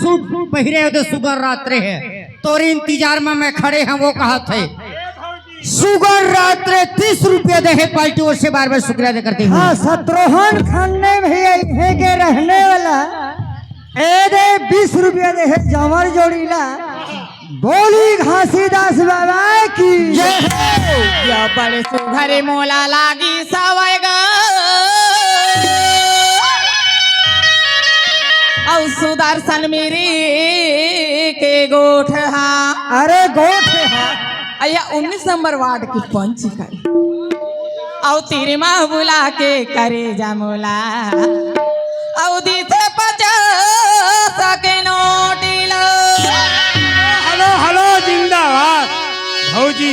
Suit पहरे होते sugar रात्रे है तोरे इंतजार में मैं खड़े हैं वो कहा थे सुगर रात्रे 30 रुपये दे है पार्टी और से बार बार शुक्रिया अदा करती हूँ। हाँ शत्रुघ्न खाने है के रहने वाला ए दे 20 रुपया दे है जमर जोड़ीला बोली घासीदास बाबा की या बड़े सुघरे मोला लागी सवाय ग औ सुदर्शन मेरे के गोठ हा अरे गोठ है अया 19 नंबर वार्ड की पंच कर औ तेरे माँ बुला के करे जमोला औ दीथे 50 के नोटिला। हेलो हेलो जिंदाबाद भौजी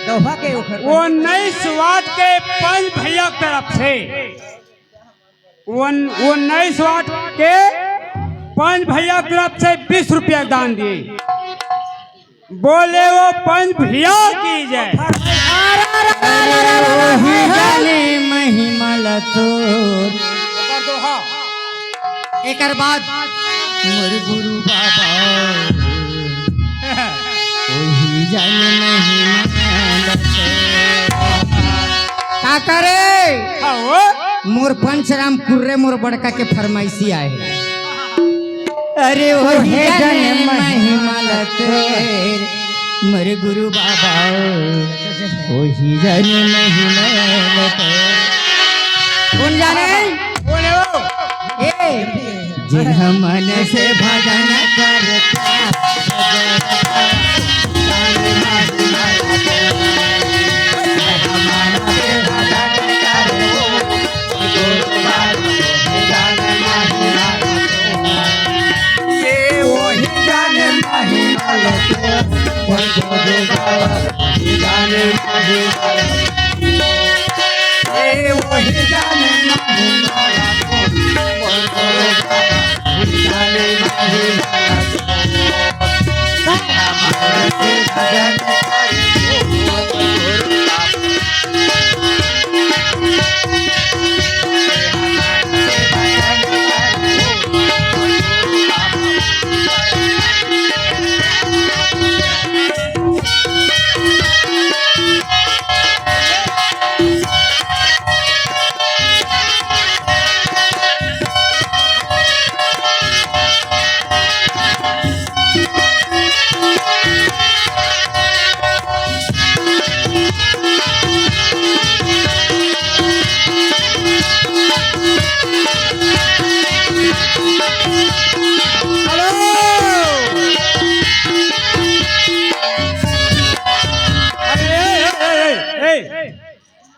दोहा के ऊपर वो 19 वाट के पंच भैया की तरफ से वो 19 वाट के पंच भैया की तरफ से 20 रुपया दान दिए बोले वो पंच भैया की जय। महिमा लतोर एक बाद मोर गुरु बाबा वही जाने महिमा लतोर का करे मोर पंचराम कुर्रे मोर बड़का के फरमाइशी आए अरे वही जाने महिमा लतोर मोर गुरु बाबा वही जाने महिमा लतोर कौन जाने बोले वो जिन मन से भजन करता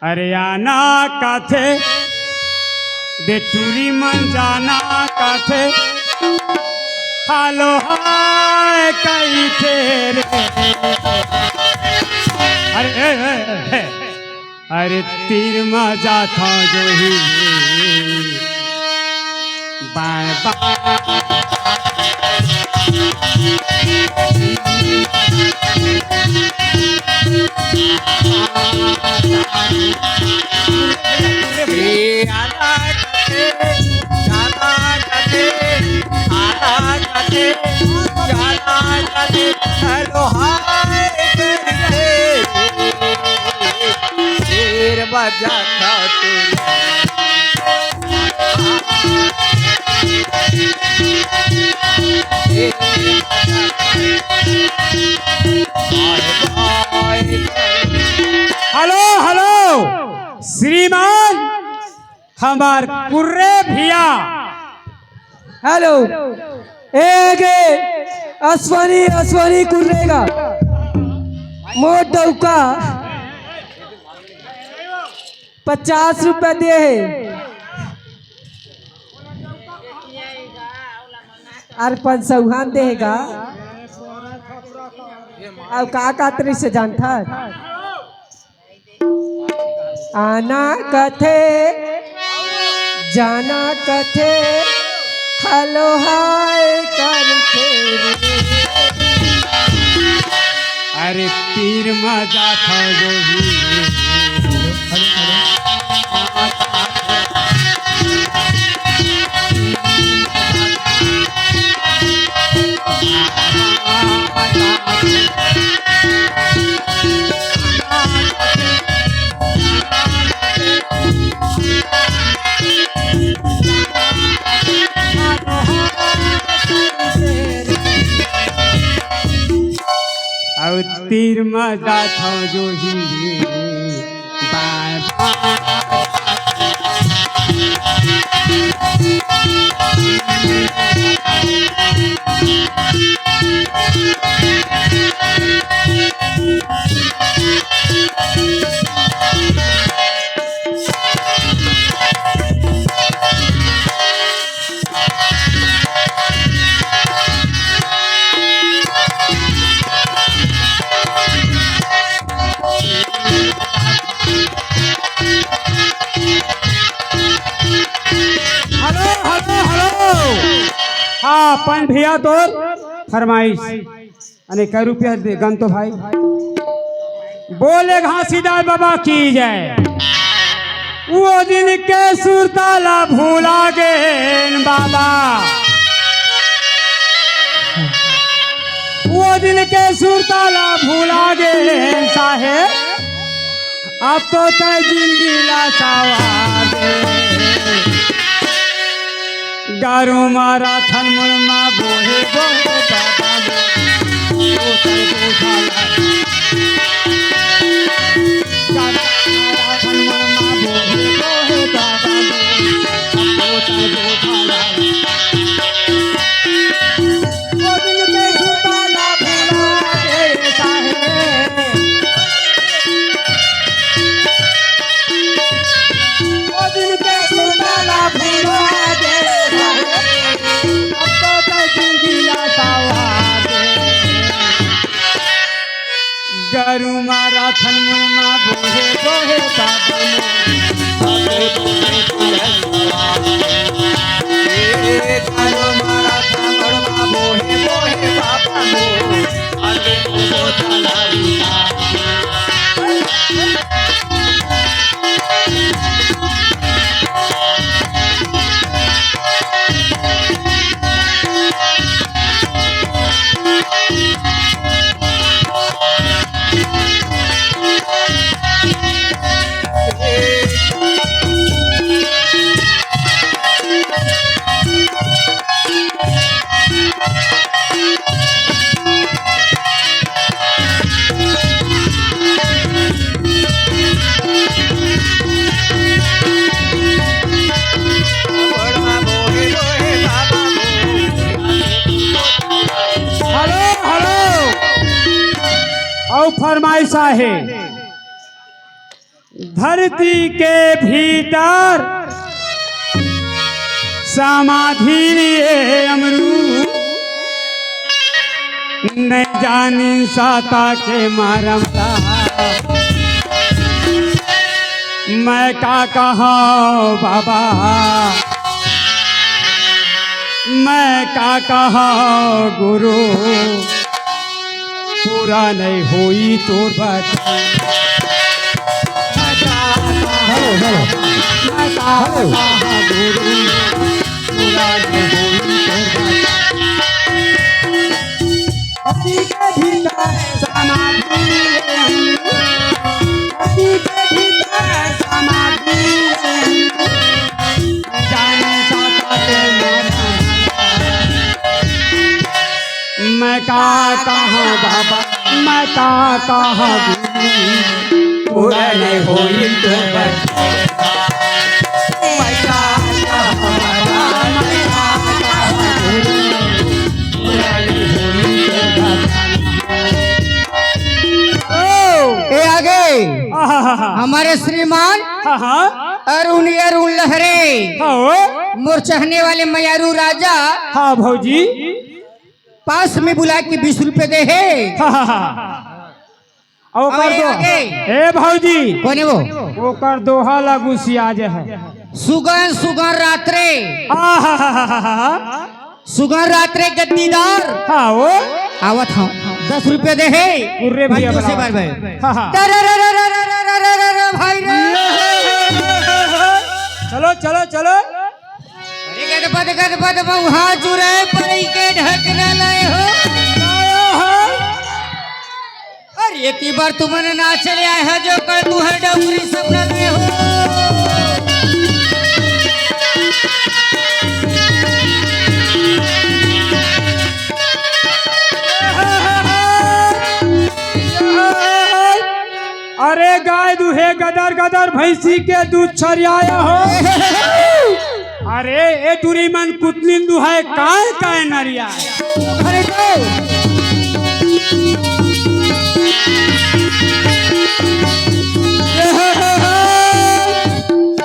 अरे आना काथे बेटूरी मन जाना काथे हालो हाय कई तेरे अरे तीर मजा था जो ही बाय बाय हेलो हाय शेर बजा था हेलो हेलो श्रीमान हमार कुर्रे भैया हेलो एगे अश्वनी अश्वनी कुर्रेगा मोट डौका 50 रुपया दे है और 500 देगा अब का तरी से जानता आना कथे जाना कथे हेलो हाय करते अरे तीर मजा था जो ही तीर मजा था जो ही हाँ पन भैया तो फरमाइश अरे कै रुपया दे गन तो भाई बोले घासीदास बाबा की जय। वो दिन के सुरताला भूला गे बाबा, वो दिन के सुरताला भूला गे साहेब, अब तो तय जिंदगी लाचावा दे गारू मारा थन मुरमा बोहे बोहे बाबा ओ तय बोझाला गारू मारा थन मुरमा बोहे बोहे बाबा ओ तय बोझाला ओ दिल के सुरताला भूला गे साहेब, ओ दिल के सुरताला भूला गे गरु मारा थन मुरमा बोहे बोहे बाबा गरु मारा थन मुरमा बोहे बोहे बाबा फरमाइशा है धरती के भीतर समाधि अमरू न जानी साता के मारमता मैं का कहा बाबा, मैं का कहा गुरु पूरा नहीं होई तोर बात मैं का कहा बाबा, मैं का कहा पूरा नहीं होई तो आगे हमारे श्रीमान अरुण अरुण लहरे मुरचहने वाले मयारू राजा हाँ भौजी पास में बुला के 20 रुपए दे है। ओ कर दो ए भौजी कौन है वो कर दोहा लागू सियाज है सुगन सुगन रात्रे सुगन रात्रे गद्दीदार हाँ वो आवत हाँ 10 रुपए दे है उर्रे भैया से बार भाई चलो चलो चलो गदपद वहाँ जुरे पड़ी के ढकना लाए हो अरे एक बार तुमने ना चले आए है जो कर तू है डबरी सपना में हो हे गदर गदर भैंसी के दूध छरियाया हो। अरे ए दूरी मन कुतनी दुहाए काय काय नरिया। अरे दो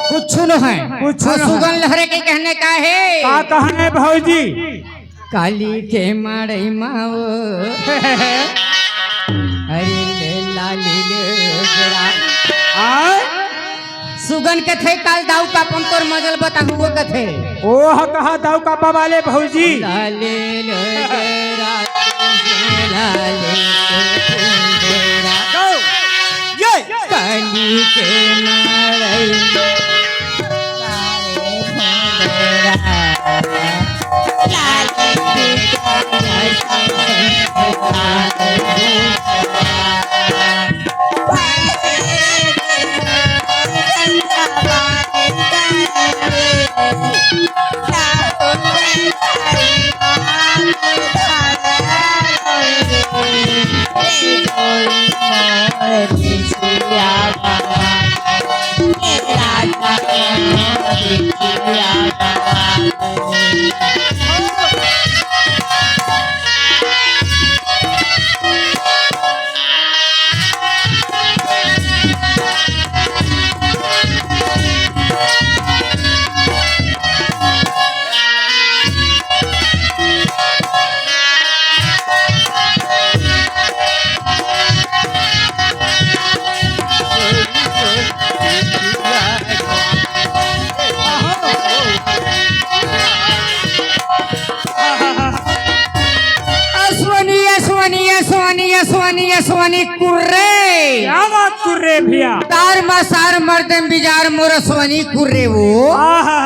कुछ न है कुछ और न है। सुगन लहरे के कहने का है का कहने भौजी। काली के मारे माओ अरे ले लाली ले जरा आय सुगन के थे काल दाऊ का पंतोर मजल बता हुआ कथे ओह कहा दाऊ का पवाले भौजी। लाले ले जरा लाले के जरा गो ये काली के मारे सोनी कुर्रे क्या बात कर रहे भैया। तार मसार मर्दम बिजार मोर सोनी कुर्रे वो आहा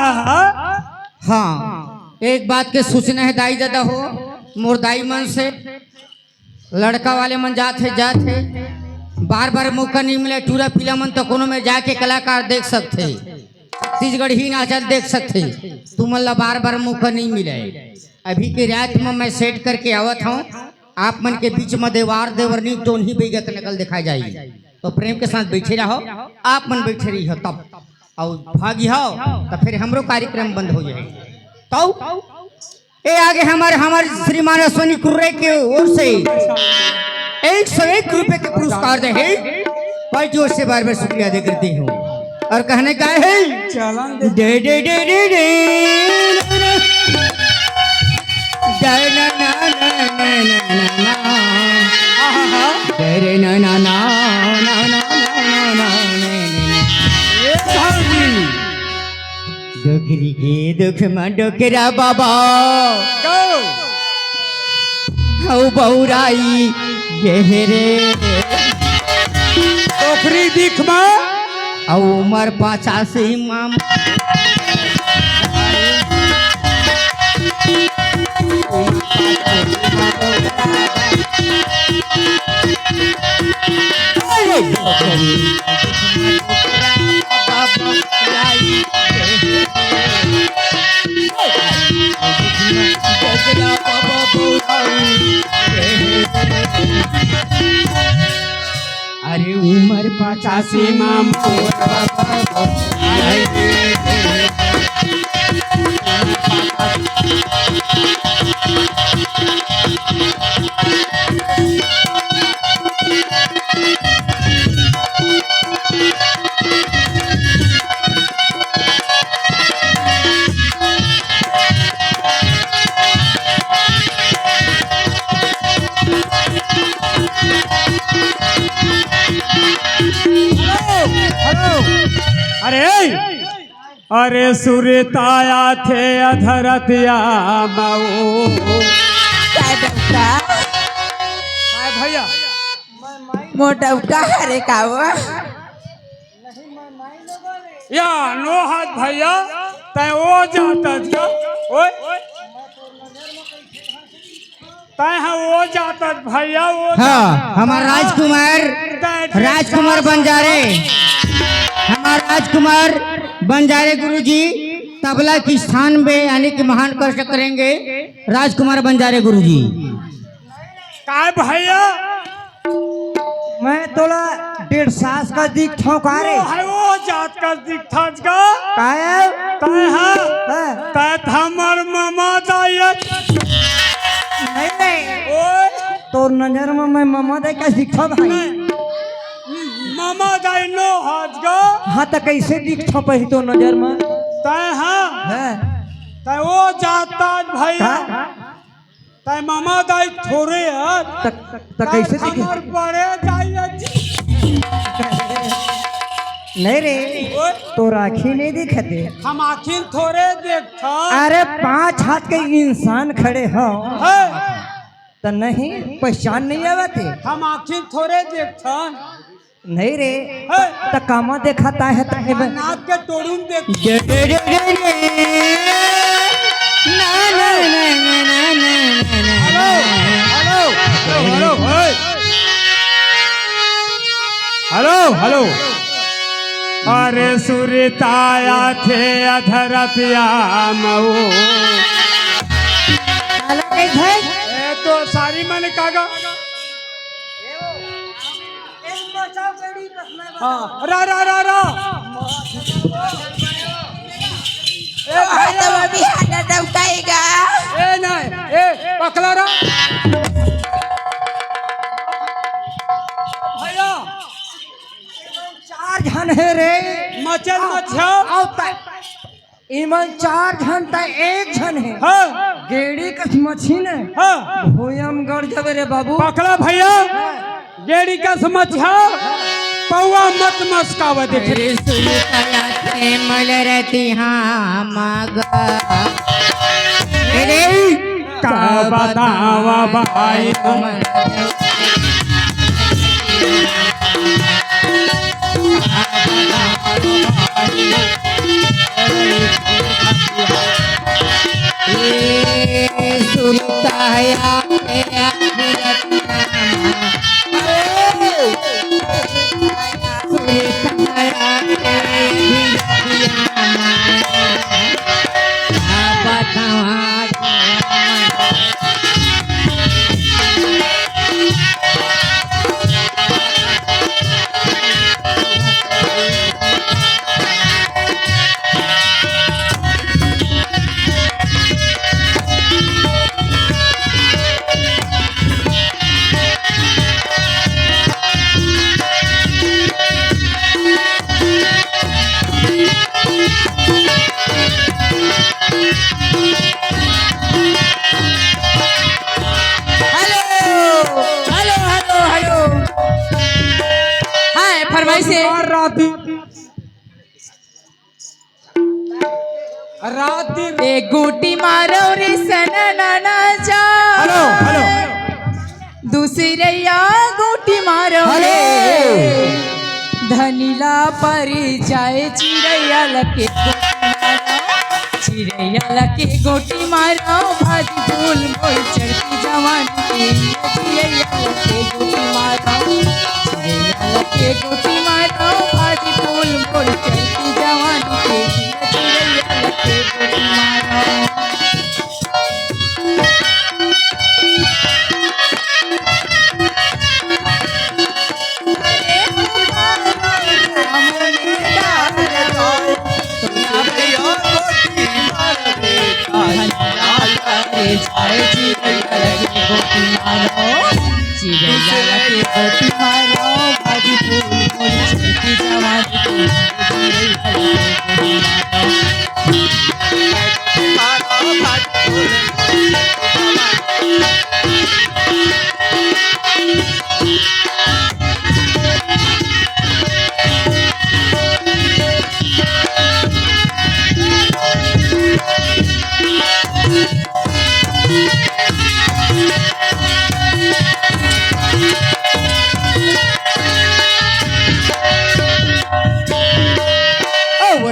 हाँ एक बात के सूचना है दाई दादा हो मोर दाई मन से लड़का वाले मन जाते बार बार मौका नहीं मिले टूरा पीला मन तो कोनो में जाके कलाकार देख सकते छत्तीसगढ़ ही नाचल देख सकते तुम ला बार बार मौका नहीं मिले। अभी के रात में मैं सेट करके आवत हूँ आप मन के बीच में देवार देवरनी टोन ही बेगत नकल दिखा जाए तो प्रेम के साथ बैठे रहो आप मन बैठे रही हो तब और भागी हो तो फिर हमरो कार्यक्रम बंद हो जाए। तो ए आगे हमारे श्रीमान अश्वनी कुर्रे के ओर से 101 रुपए के पुरस्कार दे है पार्टियों से बार बार शुक्रिया अदा करती हूँ और कहने का है दे दे दे दे दे ना ना ना ना ना तेरे ना ना ना ना ना ना डोकरी के दुख में डोकरा बाबा हौ बहुराई गहरे टोकरी दिख में औ उमर 85 माम अरे उमर 85 माम अरे सुरताया थे अधरतिया माओ भैया मोटा उठा हरे का वो या नो हाथ भैया तय वो जाता था ओए तय वो जाता भैया वो हाँ हमारा राजकुमार बंजारे हमारा राजकुमार बंजारे गुरुजी तबला की स्थान में यानी कि महान कष्ट करेंगे राजकुमार बंजारे गुरुजी। काय भैया मैं तोला 1.5 सास का दिख ठोका रे वो है वो जात का दिखता का काया तय है हाँ। तय हमर मामा दायत नहीं नहीं ओए तोर नजर में मैं मामा दे का दिखा भाई मामा दाई नो हाथ का हाँ तो कैसे दिखा पही तो नजर में तय है हाँ। तय वो जाता भाई का तय मामा दाई थोड़े है तो कैसे दिखे हमर बड़े दायत नहीं रे तो राखी नहीं दिखते हम आखिर थोड़े देखता अरे 5 हाथ के इंसान खड़े हो है तो नहीं पहचान नहीं आवते हम आखिर थोड़े देखता नहीं रे है तो कामा दिखाता है तो नाक के तोड़ून देख हेलो हेलो हेलो अरे सुरताया थे अधरतिया मऊ ए तो सारी मन कागा हाँ रा रा रा रा ए नहीं ए पकड़ा रा भैया 4 जन है रे मचल मच्छा इमन 4 जन ता 1 जन है हाँ गेड़ी कस मछीन है हाँ भोयम गड़ जबे रे बाबू पकड़ा भैया गेड़ी का समझा पौवा मत मस्कावा देख रे मलरती हाँ मगा का बतावा भाई सुरताया फरमाइश है रात एक गोटी मारो रे सनना जा हेलो हेलो दूसरे या गोटी मारो रे धनीला परिचय चिड़ैया लके चिड़ैया लके गोटी मारो भाजी फूल मोर चढ़ती जवानी के चिड़ैया लके गोटी मारो चिड़ैया लके गोटी मारो भाजी फूल मोर चढ़ती जवानी के चिड़ैया लके गोटी मारो चिड़ैया के गोटी मारो भाजी फूल मोर चढ़ती जवानी के चिड़ैया के गोटी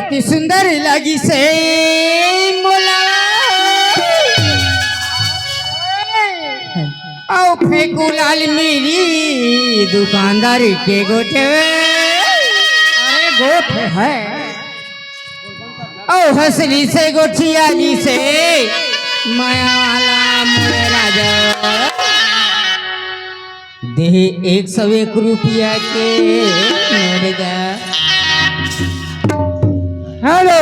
अति सुंदर लगी से मोला औ फेंकू लाल मेरी दुकानदारी के गोटे अरे गोठ है औ हसली से गोठियाली से माया वाला मोरे राजा दे 101 रुपया के मुर्गा। हेलो,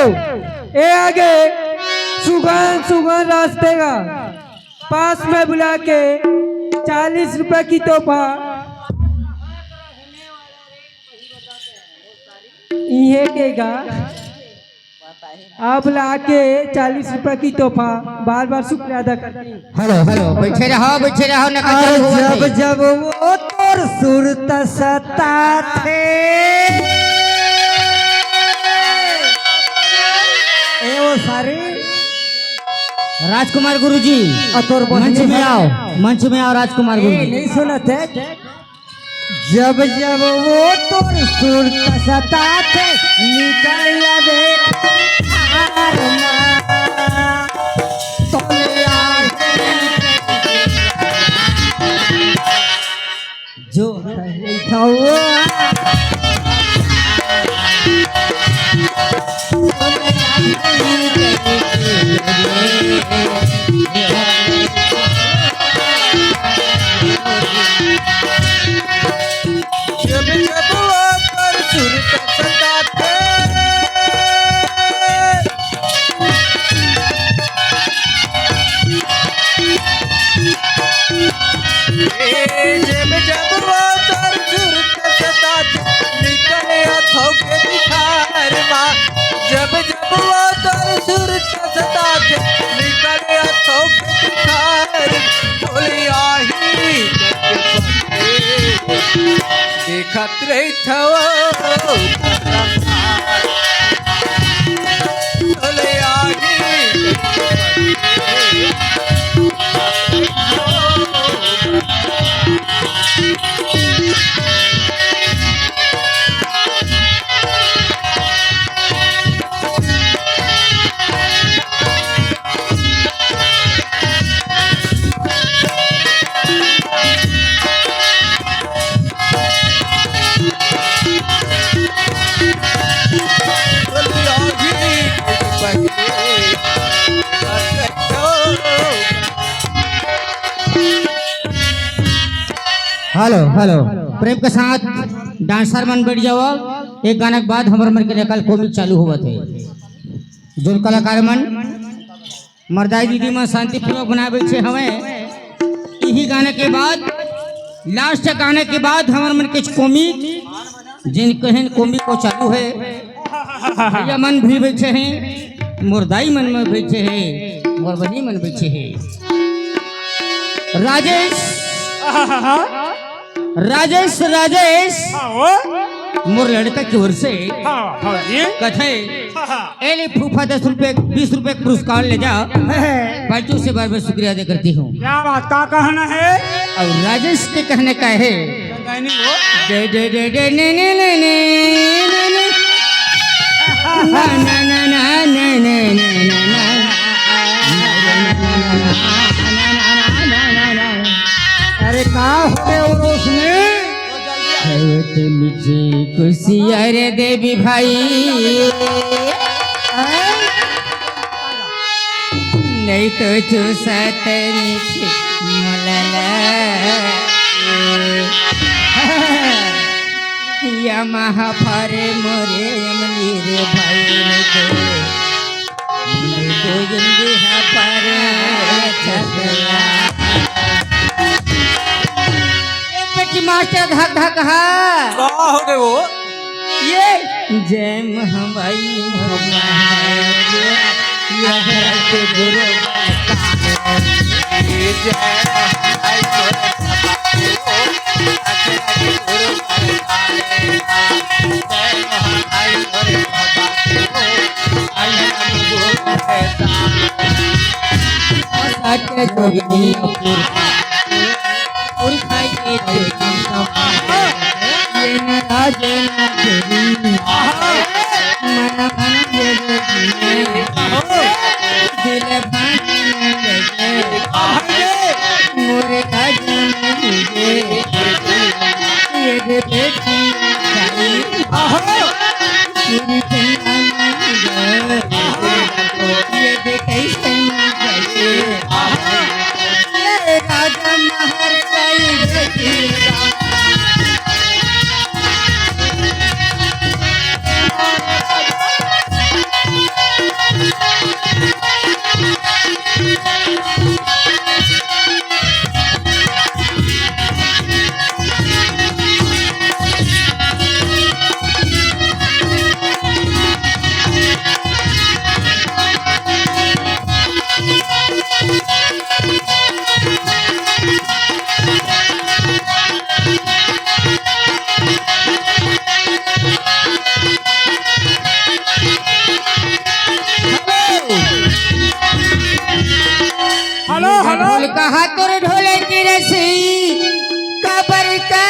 ये आगे सुगन सुगन रास्ते का पास में बुला के 40 रुपए की तोहफा ये केगा आप लाके 40 रुपए की तोहफा बार बार शुक्रिया अदा करती हूँ। हेलो बैठे रहो न जब जब वो तोर सुरत सताथे ए वो सारे राजकुमार गुरुजी तोर मंच में आओ राजकुमार गुरुजी। नहीं सुना थे जब जब वो तोर सुरत सताथे निकल आवे जो था वो जब जब वो पर सुरत सताथे जब जब वो तर सुरत सताथे निकले अथों के दिखार माँ जब जब वो तर सुरत सताथे निकले अथों के दिखार बोले आही देखत रही थो बोले आही हेलो प्रेम के साथ डांसर मन बैठ जाओ। एक गाना के बाद हमारे मन के कल कॉमिक चालू हुआ थे जो कलाकार मन मर्दाई दीदी मन शांतिपूर्वक बनावे छे हमें यही गाने के बाद लास्ट गाने के बाद हमारे मन के कॉमिक जिन कहन कॉमिक को चालू है भैया मन भी बैठे हैं मुर्दाई मन में बैठे हैं मुरबनी मन बैठे हैं। राजेश मोर लड़का की ओर से कथे एले फूफा 10 रुपए 20 रुपए पुरस्कार ले जा पार्टियों से बार बार शुक्रिया अदा करती हूँ। क्या बात का कहना है? और राजेश के कहने का है दे दे दे दे ने ने ने ने ना ना ना ना ने ने ने ना अरे कहा होते और उसने मुझे खुशियाँ रे देवी भाई नहीं तो चूसत मीठे मलला या महाफारे मोरे यमनी रे भाई तो जंदी हा पर छतला मास्टर धक धक क्या हो गए वो ये जय महमाई राजा महर जाई बेटी हेलो हेलो ढोल कहा तोर ढोले की रसी कबर का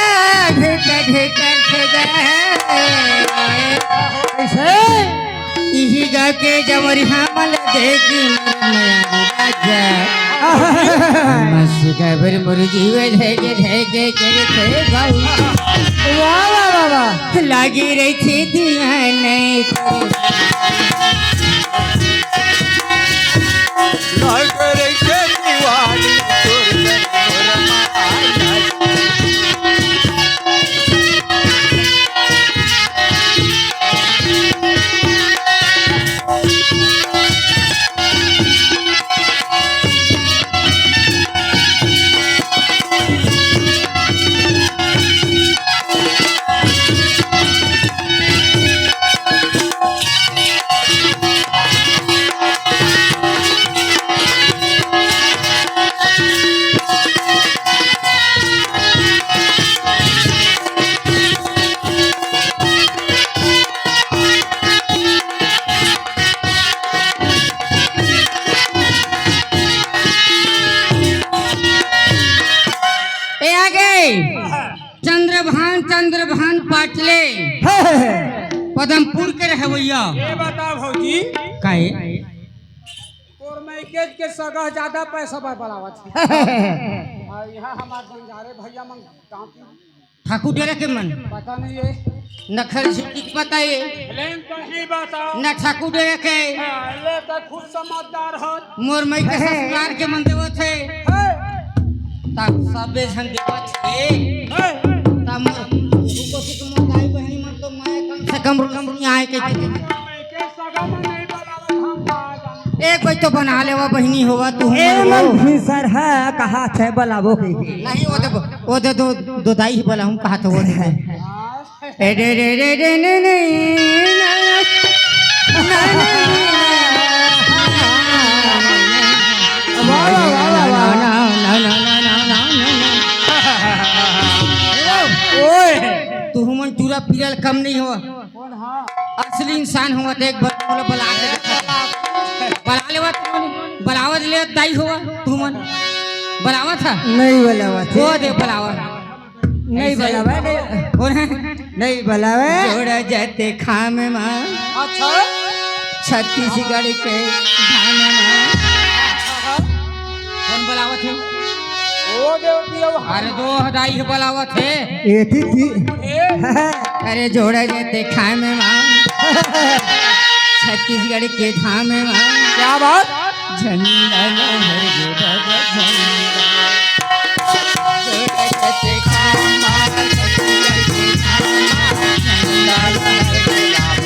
ढेकर ढेकर ऐसे इही गा के जमरी हमल देगी राजा मस गबर मुर जीवे धेगे धेगे करे थे बाऊ वाह वाह वाह वाह लागी रही थी दीवाने लाग रही के दीवानी तोर रमाया चंद्रभान पाटले पदमपुर के रहे भैया ये बताओ भौजी काहे तोर मैकेज के सगह ज्यादा पैसा बरावत है और यहाँ हमारे बंजारे भैया मन गाँव ठाकुर डेरा के मन पता नहीं है नखल झुटी पता है लेकिन तो ही बताओ न ठाकुर डेरा के ले तो खुद समझदार हो मोर मई के ससुराल के मन देवत है तब सबे झन देवत है तब रुको से मोर दाई बहनी मन तो मैं कम से कम आए के मैकेज सगह में नहीं बरावत हम कहाँ जाने एक कोई तो बना लेवा बहनी होवा तू ए मन सर है कहा थे बुलावो के नहीं वो दे दो दाई ही बोला हूं कहा तो वो दे ए रे रे रे रे ने ने वाह वाह वाह वाह तू मन चूरा पीरल कम नहीं हुआ असली इंसान हुआ तो एक बार बोला बला के बला लेवा तू बलावत ले दाई हुआ तू मन बलावा था नहीं बुलावा थे वो दे बलावा नहीं बुलावा नहीं बुलावा जोड़ा जाते खाम मां अच्छा छत्तीसगढ़ के धाम मां कौन बलावत है वो देवती अरे दो हदाई ही बलावत है ये थी अरे जोड़ा जाते खाम मां छत्तीसगढ़ के धाम मां क्या बात झंडा लहर गे बाबा झंडा जोड़ा जाते खाम मां छत्तीसगढ़ के धाम मां झंडा लहर गे बाबा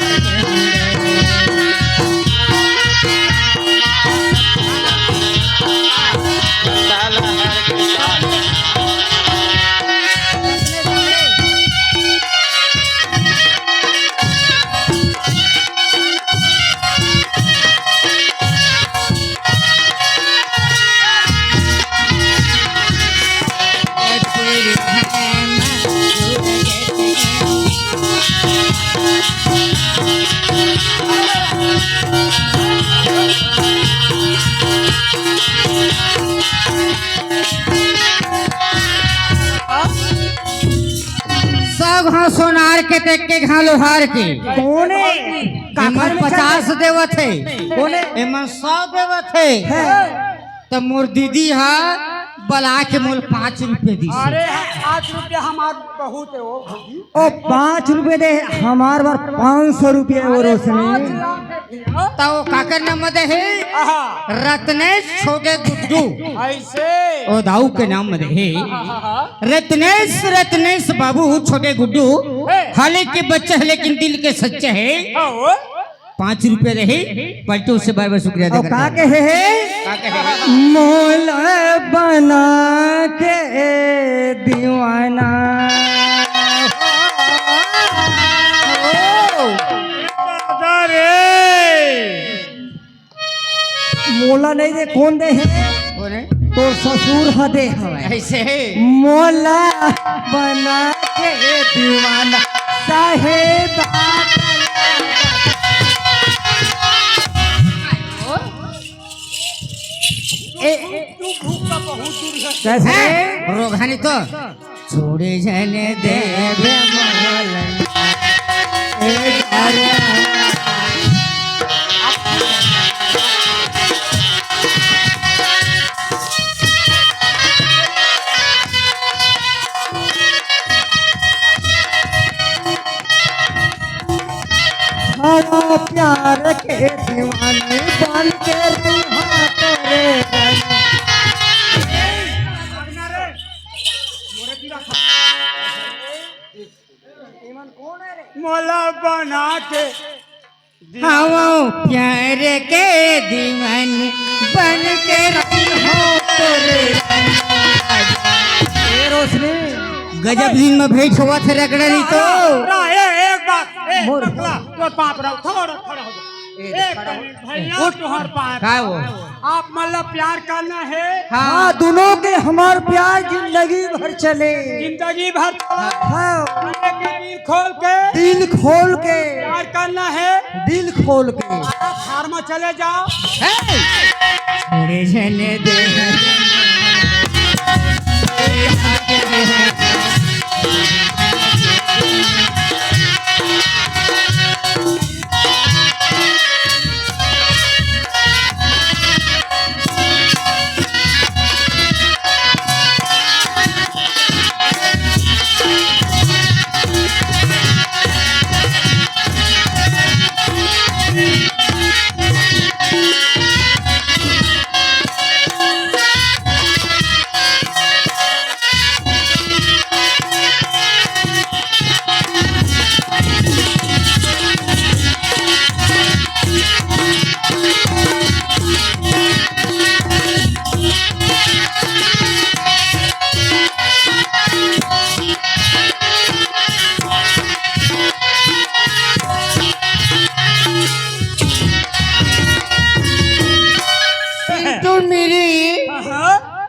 सब हाँ सोनार के देख के घा लोहार के कोने एमन 50 देवत है कोने एमन 100 देवत है तो मोर दीदी हा बला के मोल 5 रुपए दी अरे 5 रुपया हमार बहुत है वो भौजी। ओ 5 रुपए दे हमार बार 500 रुपये वो रोशनी। तो काकर नाम दे है आहा, रत्नेश छोटे गुड्डू ऐसे ओ दाऊ के नाम दे है रत्नेश बाबू छोटे गुड्डू हाले के बच्चे हैं लेकिन दिल के सच्चे हैं। आओ 5 रुपए रहे पलटू से बार बार शुक्रिया और देकर का कहे है मोल बना के दीवाना। अरे मोला नहीं दे कौन दे है तो ससुर हदे हवे ऐसे है मोला बना के दीवाना साहेब कैसे रोगानी तो छोड़े जाने दे हरा प्यार के दीवाने बन के रहा तेरे मोला बना के हाँ प्यार के दीवाने बन के रही हो तोरे रोशनी गजब दिन में भेंट हुआ थे रगड़ा नहीं तो एक बात मोर। तो पाप रहो थोड़ा खड़ा हो जाओ। एक मिनट भैया तुहर पाप का वो आप मतलब प्यार करना है हाँ दोनों के हमार प्यार जिंदगी भर चले। जिंदगी भर हाँ दिल खोल के दिल खोल के प्यार करना है। दिल खोल के फार्म चले जाओ छोड़े जाने दे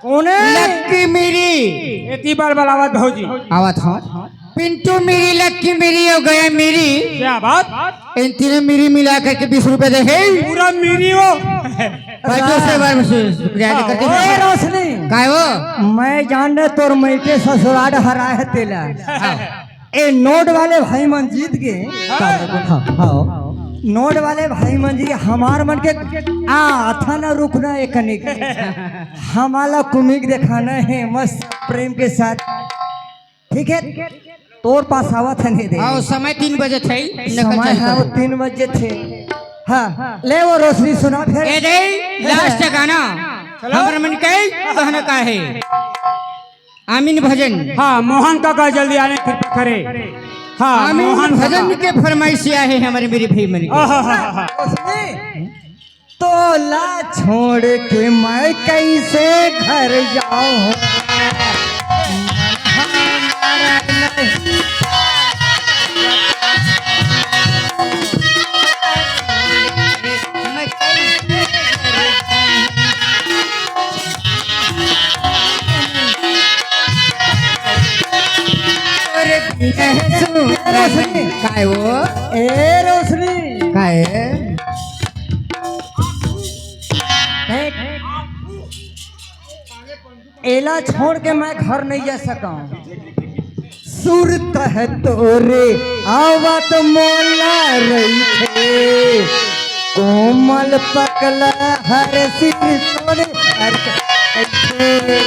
कौन है लक्की मेरी इतनी बार बलावत भौजी आवा था पिंटू मेरी लक्की मेरी हो गया मेरी क्या बात इन तीनों मेरी मिला करके 20 रुपए दे है पूरा मेरी हो पलटू से बार बार शुक्रिया अदा करते ओए हैं रोशनी काय वो मैं जान रहे तोर मैके ससुराल हरा है तेला ए नोट वाले भाई मन जीत गए हाँ नोट वाले भाई मन जी हमार मन के था ना रुकना एक कनिक हमारा कुमिक दिखाना है मस्त प्रेम के साथ ठीक है तोर पास आवत है नहीं दे हाँ समय 3 बजे थे समय है वो 3 बजे थे हाँ ले वो रोशनी सुना फिर ए दे लास्ट गाना हमर मन के कहना का है आमीन भजन हाँ मोहन काका जल्दी आने कृपा करे हाँ आमीन मोहन भजन के फरमाइश आए हैं हमारे मेरे भाई मन के रोशनी तोला छोड़ के मैं कैसे घर जाऊं रोशनी काय वो ए रोशनी काय एला छोड़ के मैं घर नहीं जा सका सुरत है तोरे आवत मोला रही थे कोमल पकला हर सिर तोरे हर कैसे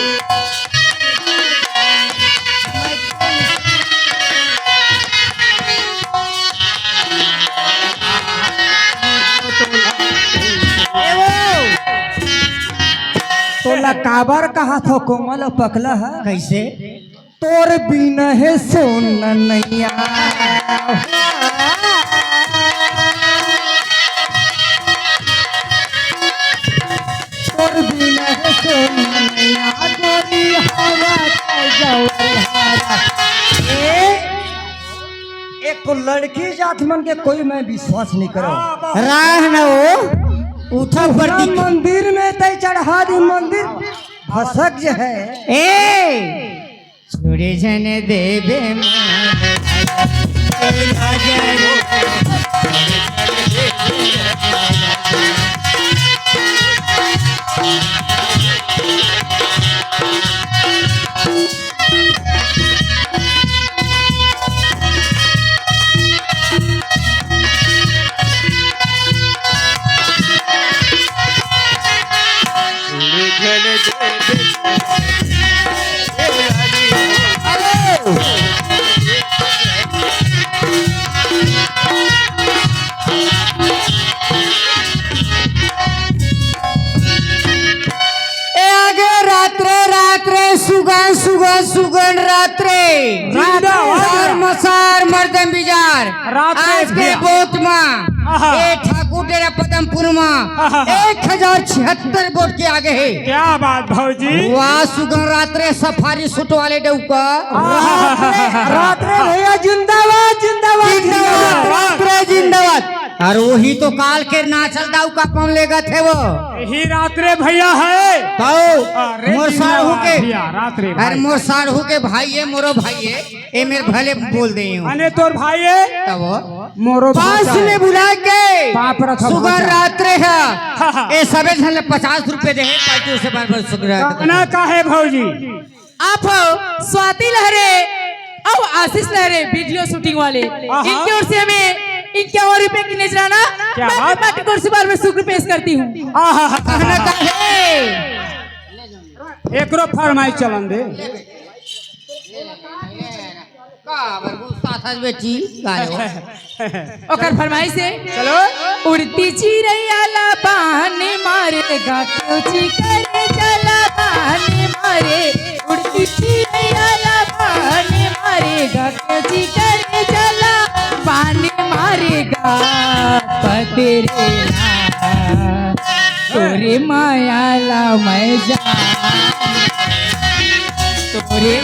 काबर कहा थो कोमल पकला है कैसे? तोर बिना है सोन नैया तोर बिना है सोन नैया गोरी हवा का जवरहारा एक लड़की जात मन के कोई मैं विश्वास नहीं करो राह न हो उठा पड़ती मंदिर में तय चढ़ा दी मंदिर भसक जो है ए छोड़े जन देवे सुगन रात्रे मसार मसार मर्दम बिजार आज के बोट माँ ए ठाकुर डेरा पदमपुर माँ 1076 वोट के आगे है। क्या बात भौजी? वाह सुगन रात्रे सफारी सूट वाले डौका रात्रे भैया जिंदाबाद जिंदाबाद जिंदाबाद रात्रे जिंदाबाद। और वही तो काल के नाचल दाऊ का कौन लेगा थे वो ही रात्रे भैया है तो मोर साढ़ू के रात्रे अरे मोर साढ़ू के भाई है मोरो भाई है ए मेरे भले बोल दे अने तोर भाई है तब मोरो पास में बुला के बाप रखा सुगर रात्रे है ए सबे झन 50 रुपए दे पार्टी उसे बार बार सुगर ना काहे भौजी? आप स्वाति लहरे और आशीष लहरे वीडियो शूटिंग वाले इनकी ओर से हमें इनके और रुपए की नजराना मैं कोर्स बार में शुक्र पेश करती हूँ। कहना काहे एकरो फरमाइश चलन दे का बरगुस्सा था बेटी गालो ओकर फरमाइश है चलो उड़ती चिड़ैया ला बहाने मारेगा कोची करे चला बहाने मारे उड़ती चिड़ैया ला बहाने मारेगा कोची करे चला बहाने मारेगा पतेरे तोरे माया ला मैं जा तोरे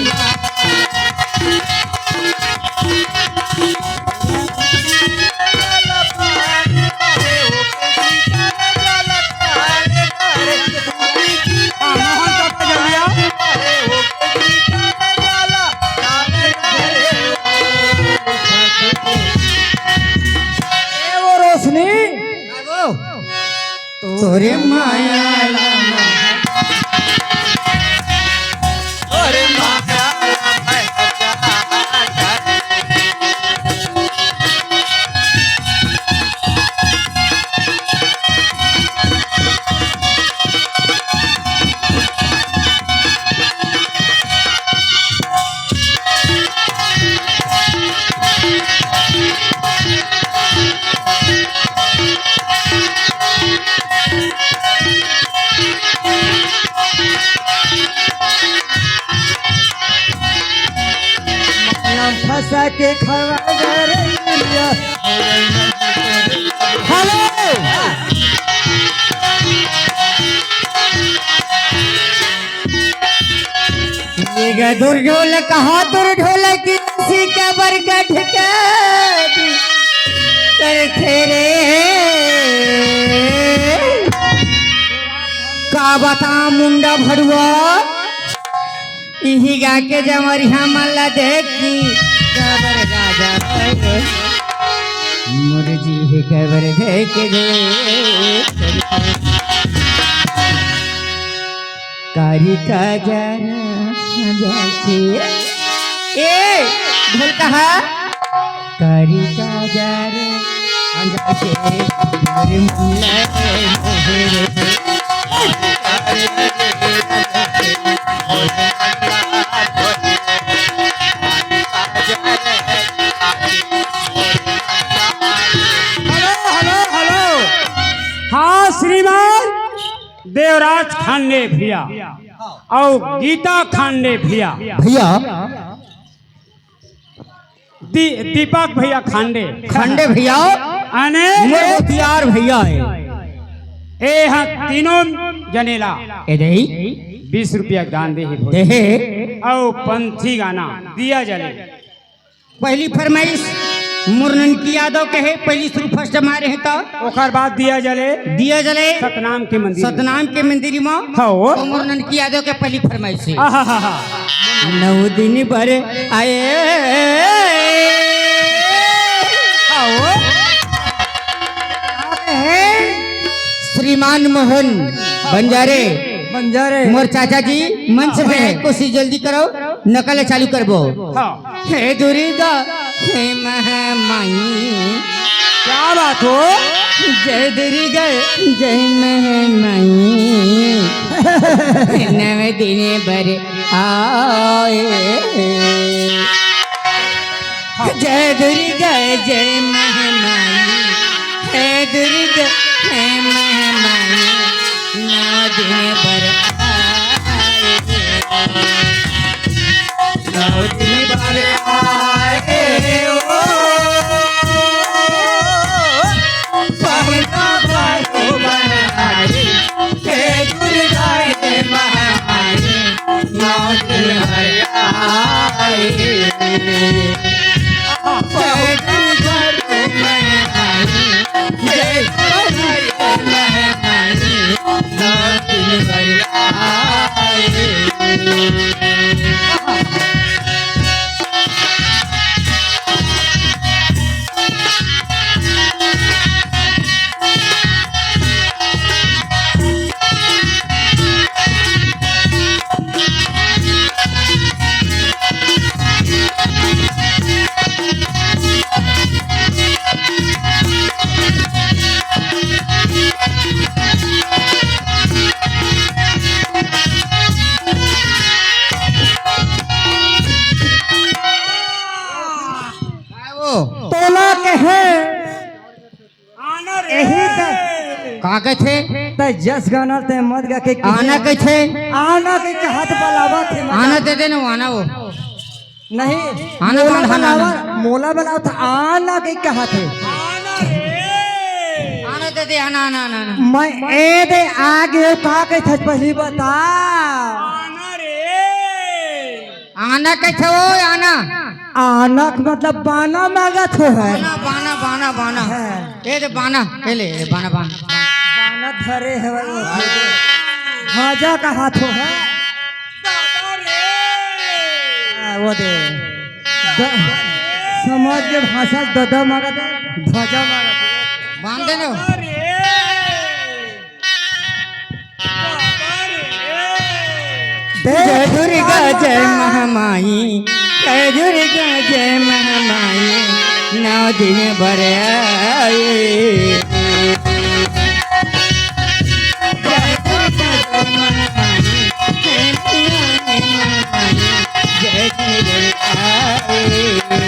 तोरे माया फंसा के खड़ा हेलो ये दूर ढोल कहा दूर ढोल की का बरगठ कर खेरे का बता मुंडा भरुआ इही गा के जमरिया मल्ला देखी कबर राजा मुरजी है कबर देख दे कारी का जाना जाके ए ढोल कहा कारी का जाना जाके मेरे मुल्ला हाँ श्रीमान देवराज खान ने भैया और गीता खांडे भैया भैया दीपक भैया खांडे खंडे भैया अने होशियार भैया है ए हाँ तीनों जनेला ए दही 20 रुपया दान दे ही देहे और पंथी गाना दिया जले पहली फरमाइश मुरननकी यादव कहे पहली शुरू फर्स्ट मारे हैं तो ओकर बाद दिया जले दिया जले सतनाम के मंदिर सतनाम के मंदिर में हाँ तो मुरननकी यादव के पहली फरमाइश है आहा 9 दिन भर आए श्रीमान मोहन बंजारे बंजारे मोर चाचा जी मंच पे है कोशिश जल्दी करो नकल चालू करबो हाँ हे दुर्गा हे महामाई क्या बात हो जय दुर्गा जय महामाई नवे दिन भर आए जय दुर्गा जय महामाई हे दुर्गा हे महामाई नौ दिन भर आए नौ दिन भर आए ओ पहला बार बनाई हे दुर्गा हे महामाई नौ दिन भर आए जय दुर्गा हे महामाई जय दुर्गा हे महामाई नौ दिन भर आए तोला के है आना रे यही का थे त जस गाना ते मत गा के आना थे आना के हाथ पलावा थे आना दे दे ना आना वो नहीं आना मोला कौन खाना बनावा मोला बनावा था आना के कहा थे आना रे आना दे दे आना आना आना आना। मैं ए दे आगे का के थे पहली बता आना रे आना कैसे हो आना आना का मतलब बाना मांगा थे है बाना बाना बाना बाना ये दे बाना ये ले ये बाना बाना बाना धरे है वो ध्वजा का हाथों है दादा रे वो दे समाज के भाषा ददा मांगा था ध्वजा मांगा था बांध दे ना अरे जय दुर्गा जय महामाई जय दुर्गा जय महामाई नौ दिन भर आए जय दुर्गा जय महामाई जय महामाई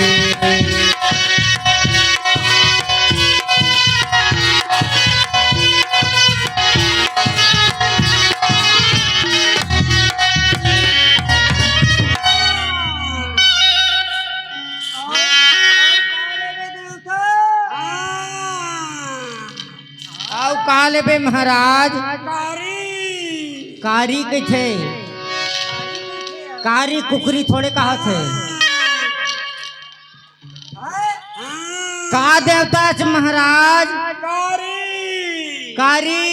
जय दुर्गा आए आओ कहा ले बे महाराज कारी के थे कारी कुकरी थोड़े कहा थे का देवता छ महाराज कारी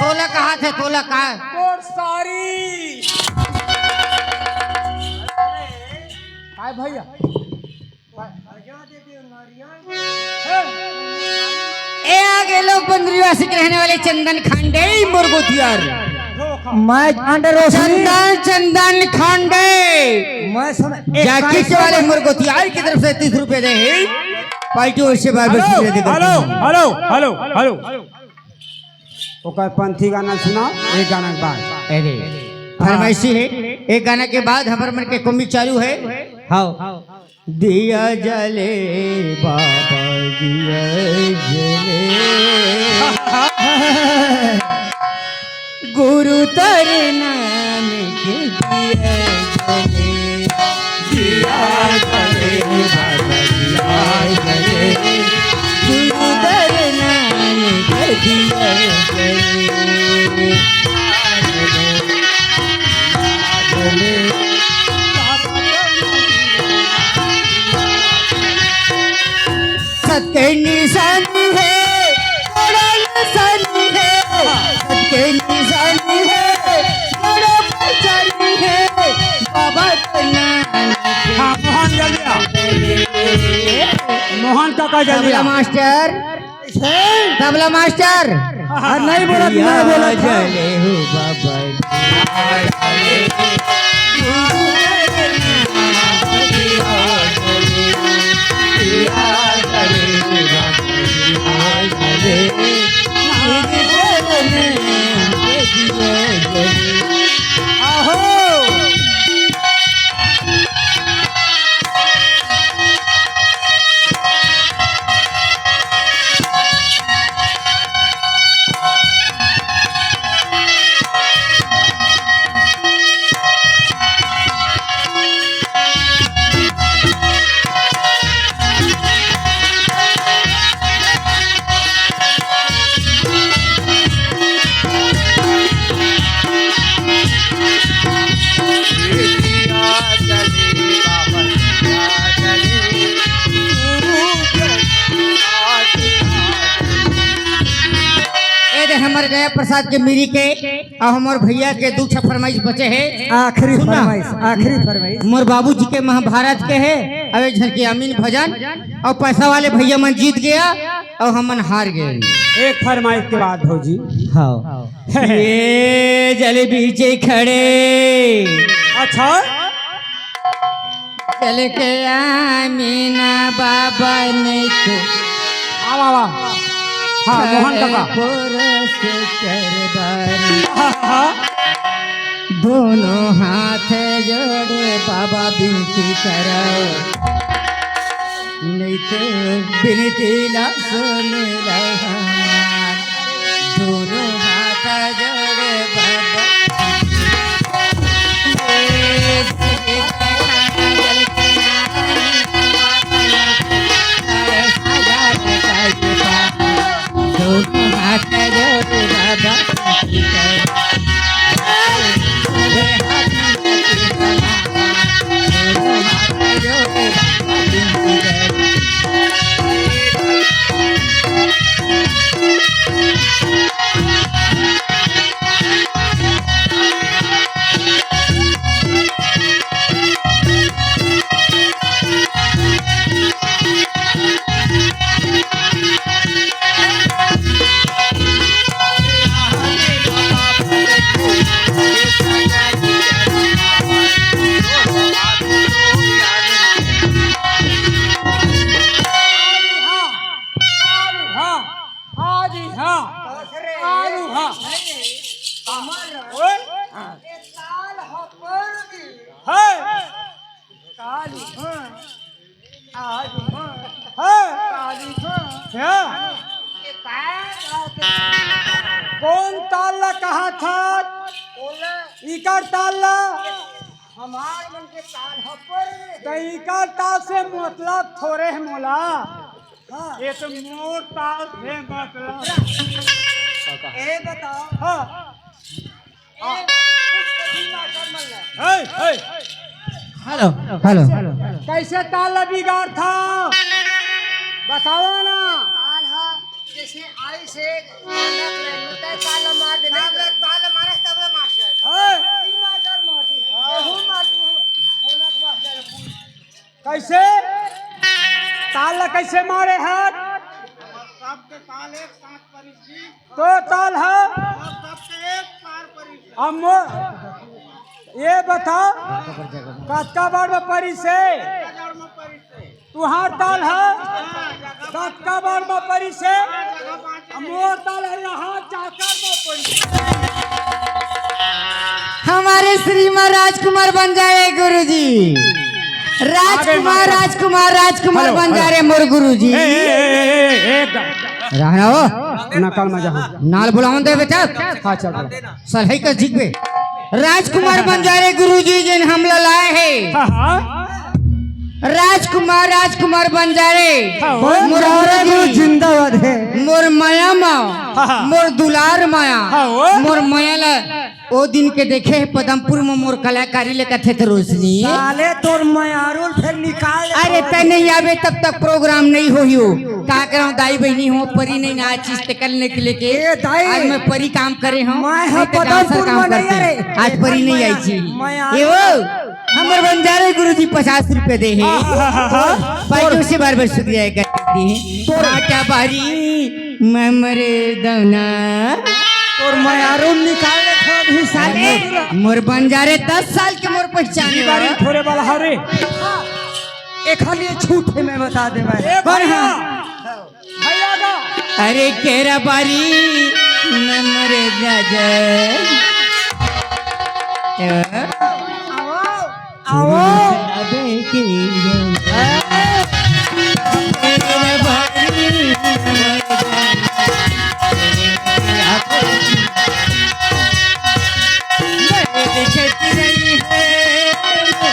तोला कहा थे तोला का भैया ए आगे लोग बंदरीवासी के रहने वाले चंदन खांडे मुर्गोतियार मैं अंडर रोशनी चंदन चंदन खांडे मैं समझ जैकेट वाले मुर्गोतियार की तरफ से 30 रुपए दे पार्टी उससे बार हेलो हेलो हेलो हेलो ओकर पंथी गाना सुना एक गाना के बाद फरमाइशी है एक गाना के बाद हमारे मन के कॉमिक चालू है हाँ दिया जले बाबा दिया जले गुरु गुरु तेरे नाम के दिए जले गुरु तेरे नाम के दिए जले सत्य निशानी है बड़ा निशानी है सत्य निशानी है बड़ा पहचानी है बाबा का नाम हाँ मोहन जल्दी आओ। मोहन काका जल्दी तबला आओ। मास्टर तबला मास्टर नहीं बोला जले हो बाबा हमारे गया प्रसाद के मिरी के और हमारे भैया के दू छह फरमाइश बचे है आखिरी सुना। फरमाइश मोर बाबूजी के महाभारत के है अब एक झलकी अमीन भजन और पैसा वाले भैया मन जीत गया और हमन हार गए। एक फरमाइश के बाद भौजी हाँ ये जल बीचे खड़े अच्छा चल के आमीना बाबा ने तो आवा आवा हाँ मोहन काका पुरुष चरबारी हाँ, हाँ। दोनों हाथ जोड़े बाबा विनती करो नहीं तो विनती ला सुन हमार दोनों हाथ जोड़े बाबा दोनों हाथ जोड़े बाबा विनती करो कौन ताला कहा था इकर ताला हमार मन के ताल हपर तो इकर ताल से मतलब थोड़े है मोला ये तो मोर ताल से मतलब ए बताओ हाँ ए हे हेलो हेलो कैसे ताला बिगाड़ था बताओ ना ताल हा जैसे आई से नाक ले मुद्दा ताल मार दे ताल मारे तब मास्टर हे मास्टर मारती एहू मारती होलक मास्टर कैसे ताल कैसे मारे हाथ सबके ताल एक साथ परिची तो ताल है सबके एक पार परिची अब ये बताओ कतका बार में पड़ी से तुहार ताल है कतका बार में पड़ी से मोर ताल है यहाँ जाकर में पड़ी हमारे श्रीमान राजकुमार बन जाए गुरुजी राजकुमार राजकुमार राजकुमार बन जा रहे मोर गुरुजी एक रहना हो नकल मजा हो नाल बुलावन दे बेटा हाँ चल सलहई का जिगबे राजकुमार बंजारे गुरुजी जिन हमला लाए हैं हाँ हाँ राजकुमार बंजारे बंजारे गुरु जिंदाबाद है। मोर माया माँ हाँ। मोर दुलार माया हाँ, वो। मोर माया ला ओ दिन के देखे है पदमपुर में मोर कलाकारी लेकर थे रोशनी साले तोर मयारुल फिर निकाल अरे तय नहीं आवे तब तक प्रोग्राम नहीं हो का कराऊं दाई बहनी हो परी नहीं ना चीज करने के लेके ए दाई। आज मैं परी काम करे हूँ मैं नहीं तो पदमपुर डांसर काम में नहीं करते हैं। अरे। आज परी नहीं आई थी मैं ये वो हमर बंजारे गुरुजी 50 रुपए दे है पाइयों से बार बार शुक्रिया करती है आटा बारी मैं मरे दौना तोर मयारुल निकाल भी साले मोर बंजारे 10 साल के मोर पहचाने बारी थोड़े वाला हरे एक खाली छूट है मैं बता दे मैं ए भैया भैया का अरे केरा बारी मैं मरे दादा आओ अबे की केरा बारी मैं देखती रही है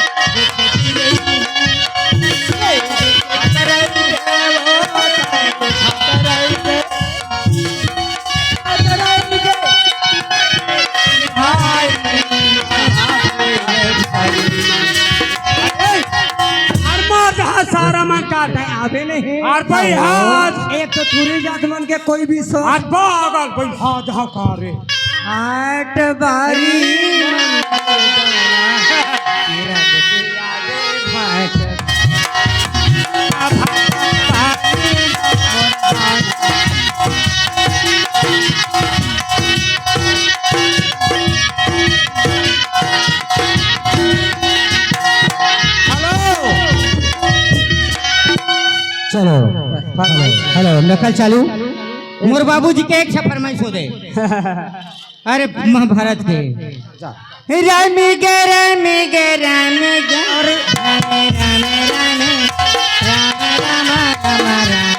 सारा मन काट है अबे नहीं और भाई हाथ एक तो तुरी जात मन के कोई भी सो आज बागल भाई हाथ जहाँ का रे आठ बारी चलो हेलो नकल चालू मोर बाबूजी के एक छा फरमाइश हो दे अरे महाभारत के राम गे राम गे राम गे राम राम राम राम राम राम राम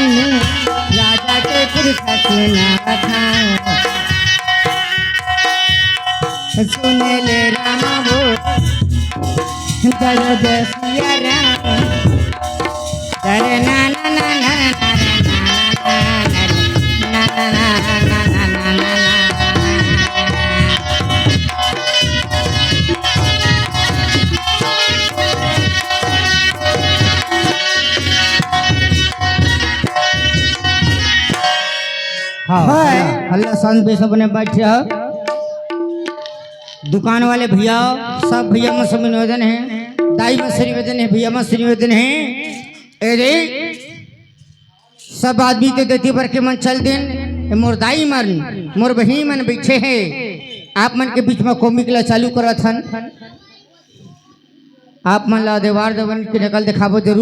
राजा के पुरखा सुना था सुन ले रामा वो दर्द सिया राम दर ना ना ना ना ना ना ना ना ना ना हाँ अल्लाह संत पे सबने बैठे हो दुकान वाले भैया सब भैया में सब निवेदन है दाई में से निवेदन है भैया में से निवेदन है अरे सब आदमी के देती पर के मन चल दिन मोर दाई मन मोर बहिनी मन बैठे है आप मन के बीच में कॉमिक ला चालू करा थन आप मन ला देवार देवन के नकल दिखाबो जरूर।